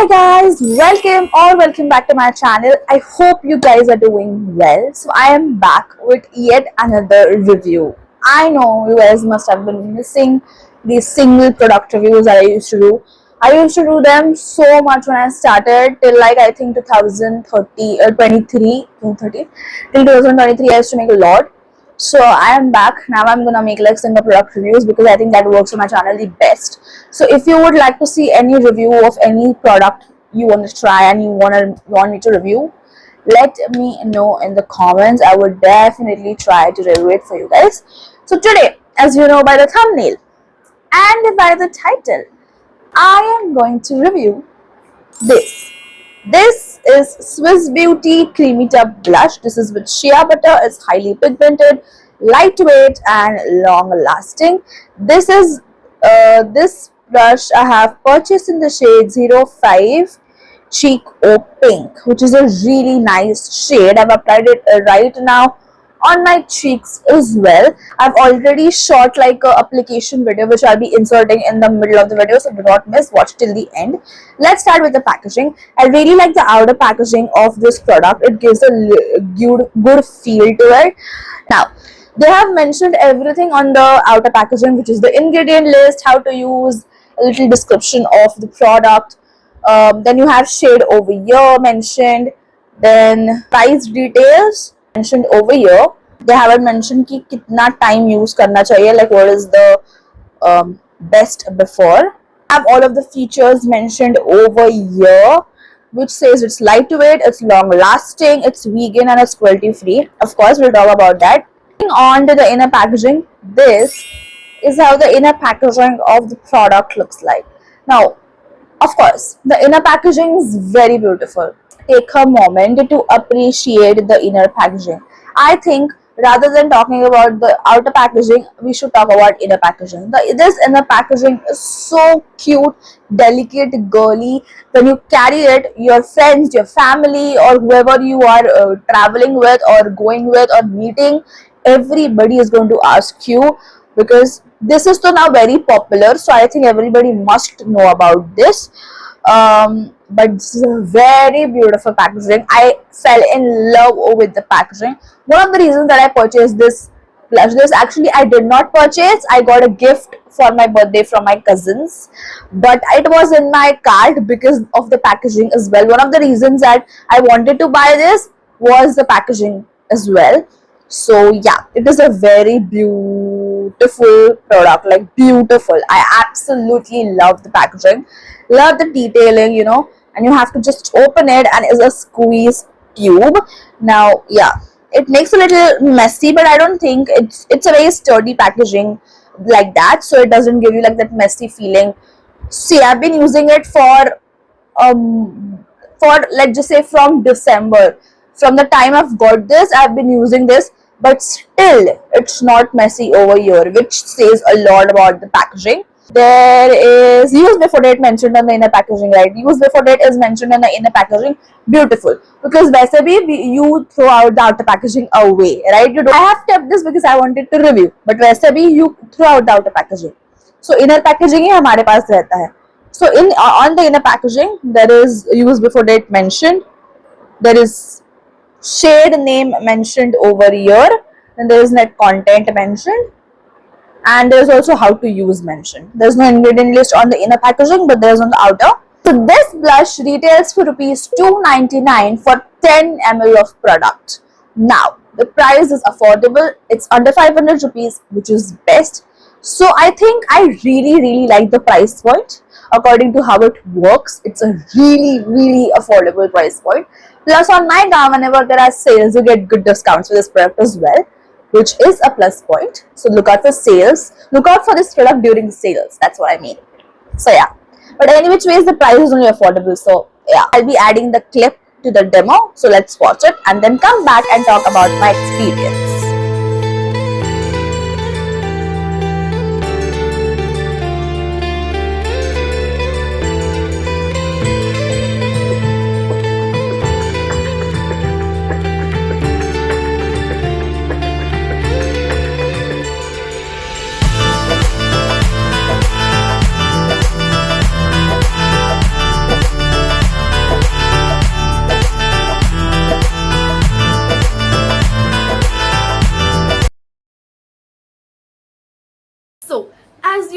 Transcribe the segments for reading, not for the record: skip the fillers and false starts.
Hi guys, welcome back to my channel. I hope you guys are doing well. So I am back with yet another review. I know you guys must have been missing these single product reviews that I used to do. I used to do them so much when I started till like I think 2030 or 23, 2030 till 2023 I used to make a lot. So I am back now. I'm gonna make like single product reviews because I think that works on my channel the best. So if you would like to see any review of any product you want to try and you want me to review, let me know in the comments. I would definitely try to review it for you guys. So today, as you know by the thumbnail and by the title, I am going to review this. This is Swiss Beauty Creamy Tub Blush. This is with shea butter. It's highly pigmented, lightweight and long lasting. This blush I have purchased in the shade 05 Cheek O Pink, which is a really nice shade. I've applied it right now on my cheeks as well. I've already shot like a application video which I'll be inserting in the middle of the video, so do not miss, watch till the end. Let's start with the packaging. I really like the outer packaging of this product. It gives a good feel to it. Now they have mentioned everything on the outer packaging, which is the ingredient list, how to use, a little description of the product. Then you have shade over here mentioned, then price details mentioned over here. They haven't mentioned कि कितना time use करना चाहिए, like what is the best before. I have all of the features mentioned over here, which says it's lightweight, it's long lasting, it's vegan and it's cruelty free. Of course, we'll talk about that. Moving on to the inner packaging, this is how the inner packaging of the product looks like. Now, of course, the inner packaging is very beautiful. Take a moment to appreciate the inner packaging. I think rather than talking about the outer packaging, we should talk about inner packaging. This inner packaging is so cute, delicate, girly. When you carry it, your friends, your family, or whoever you are traveling with or going with or meeting, everybody is going to ask you, because this is so now very popular. So I think everybody must know about this. But this is a very beautiful packaging. I fell in love with the packaging. One of the reasons that I purchased this blush, this actually I did not purchase. I got a gift for my birthday from my cousins, but it was in my cart because of the packaging as well. One of the reasons that I wanted to buy this was the packaging as well. So yeah, it is a very beautiful product, like beautiful. I absolutely love the packaging, love the detailing, you know, and you have to just open it and it's a squeeze tube. Now yeah, it makes a little messy, but I don't think it's a very sturdy packaging like that, so it doesn't give you like that messy feeling. See, I've been using it for let's just say from December. From the time I've got this, I've been using this, but still it's not messy over here, which says a lot about the packaging. There is use before date mentioned on the inner packaging, right? Use before date is mentioned on the inner packaging. Beautiful, because वैसे भी you throw out the outer packaging away, right? I have kept this because I wanted to review, but वैसे भी you throw out the outer packaging. So inner packaging ही हमारे पास रहता है. So on the inner packaging there is use before date mentioned. There is shade name mentioned over here, and there is net content mentioned, and there is also how to use mentioned. There is no ingredient list on the inner packaging, but there is on the outer. So this blush retails for rupees 299 for 10 ml of product. Now the price is affordable, it's under 500 rupees, which is best. So I think I really like the price point. According to how it works, it's a really affordable price point. Plus on Nykaa, whenever there are sales, you get good discounts for this product as well, which is a plus point. So look out for sales. Look out for this product during sales. That's what I mean. So yeah. But any which ways, the price is only affordable. So yeah, I'll be adding the clip to the demo. So let's watch it and then come back and talk about my experience.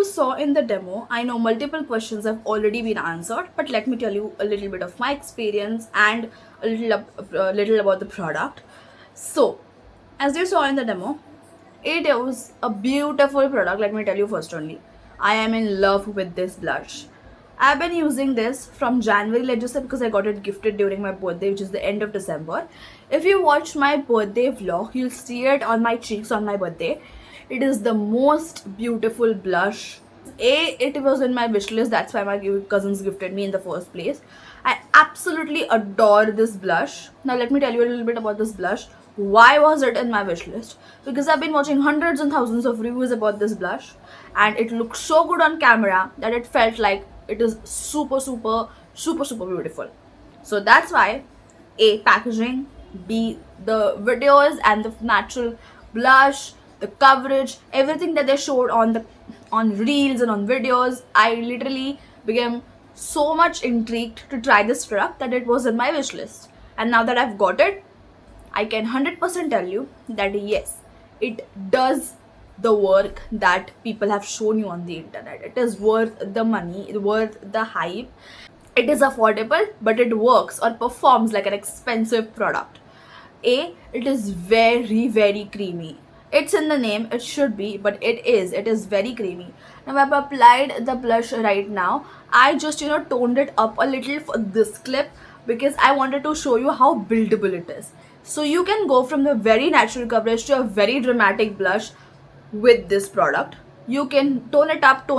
you saw in the demo, I know multiple questions have already been answered, but let me tell you a little bit of my experience and a little about the product. So, as you saw in the demo, it was a beautiful product. Let me tell you first only, I am in love with this blush. I've been using this from January, let's just say, because I got it gifted during my birthday, which is the end of December. If you watch my birthday vlog, you'll see it on my cheeks on my birthday. It is the most beautiful blush. It was in my wish list, that's why my cousins gifted me in the first place. I absolutely adore this blush. Now let me tell you a little bit about this blush. Why was it in my wish list? Because I've been watching hundreds and thousands of reviews about this blush, and it looked so good on camera that it felt like it is super beautiful. So that's why A, packaging, B, the videos and the natural blush, the coverage, everything that they showed on reels and on videos, I literally became so much intrigued to try this product that it was in my wish list. And now that I've got it, I can 100% tell you that yes, it does the work that people have shown you on the internet. It is worth the money, worth the hype. It is affordable, but it works or performs like an expensive product. A, it is very creamy. It's in the name, it should be, but it is very creamy. Now I've applied the blush right now. I just toned it up a little for this clip because I wanted to show you how buildable it is. So you can go from the very natural coverage to a very dramatic blush with this product. You can tone it up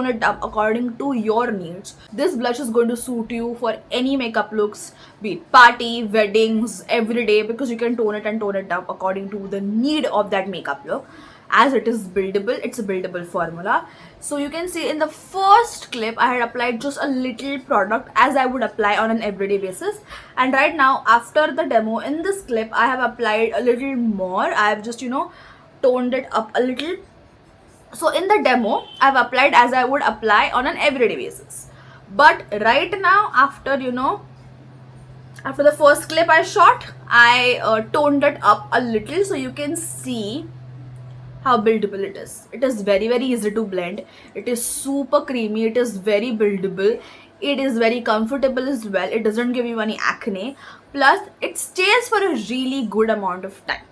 according to your needs. This blush is going to suit you for any makeup looks, be it party, weddings, every day, because you can tone it up according to the need of that makeup look. As it is buildable, it's a buildable formula. So you can see in the first clip, I had applied just a little product as I would apply on an everyday basis. And right now, after the demo, in this clip, I have applied a little more. I have just, toned it up a little. So in the demo, I've applied as I would apply on an everyday basis. But right now, after the first clip I shot, I toned it up a little so you can see how buildable it is. It is very easy to blend. It is super creamy. It is very buildable. It is very comfortable as well. It doesn't give you any acne. Plus, it stays for a really good amount of time.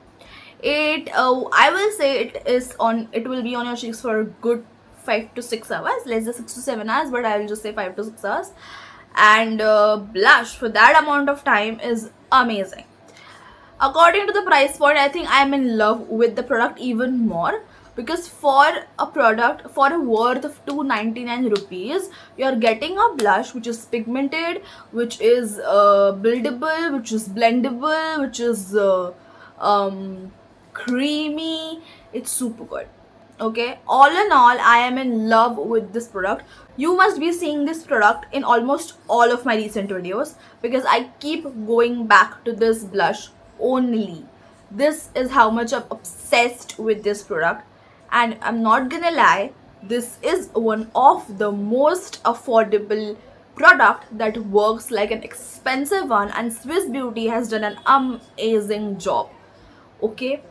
I will say it will be on your cheeks for a good 5 to 6 hours. Let's say 6 to 7 hours, but I will just say 5 to 6 hours. And blush for that amount of time is amazing. According to the price point, I think I'm in love with the product even more, because for a product for a worth of 299 rupees, you're getting a blush which is pigmented, which is buildable, which is blendable, which is creamy. It's super good. Okay, all in all, I am in love with this product. You must be seeing this product in almost all of my recent videos because I keep going back to this blush only. This is how much I'm obsessed with this product, and I'm not gonna lie, this is one of the most affordable product that works like an expensive one, and Swiss Beauty has done an amazing job. Okay,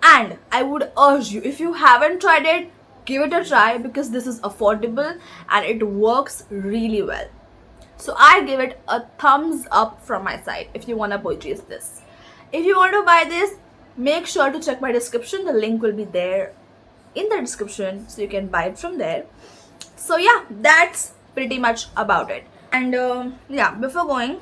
and I would urge you, if you haven't tried it, give it a try because this is affordable and it works really well. So I give it a thumbs up from my side if you want to purchase this. If you want to buy this, make sure to check my description. The link will be there in the description so you can buy it from there. So yeah, that's pretty much about it. And yeah, before going,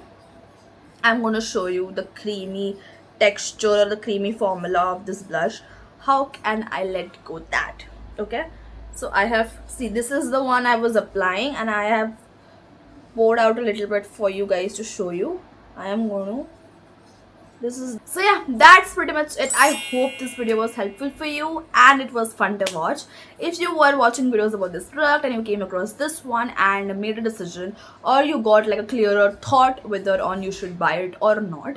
I'm going to show you the creamy texture or the creamy formula of this blush. How can I let go that? Okay, so I have, see, this is the one I was applying and I have poured out a little bit for you guys to show you. I am going to, this is, so yeah, that's pretty much it. I hope this video was helpful for you and it was fun to watch. If you were watching videos about this product and you came across this one and made a decision, or you got like a clearer thought whether on you should buy it or not,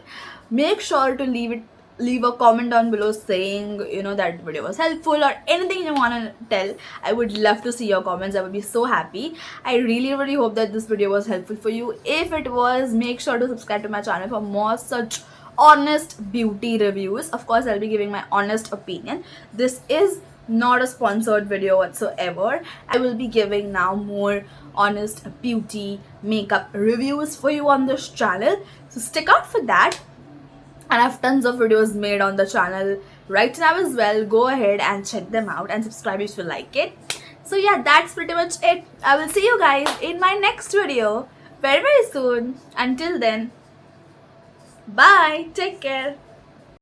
make sure to leave a comment down below saying that video was helpful or anything you want to tell. I would love to see your comments. I would be so happy. I really hope that this video was helpful for you. If it was, make sure to subscribe to my channel for more such honest beauty reviews. Of course, I'll be giving my honest opinion. This is not a sponsored video whatsoever. I will be giving now more honest beauty makeup reviews for you on this channel, so stick out for that. And I have tons of videos made on the channel right now as well. Go ahead and check them out and subscribe if you like it. So yeah, that's pretty much it. I will see you guys in my next video very soon. Until then, bye, take care.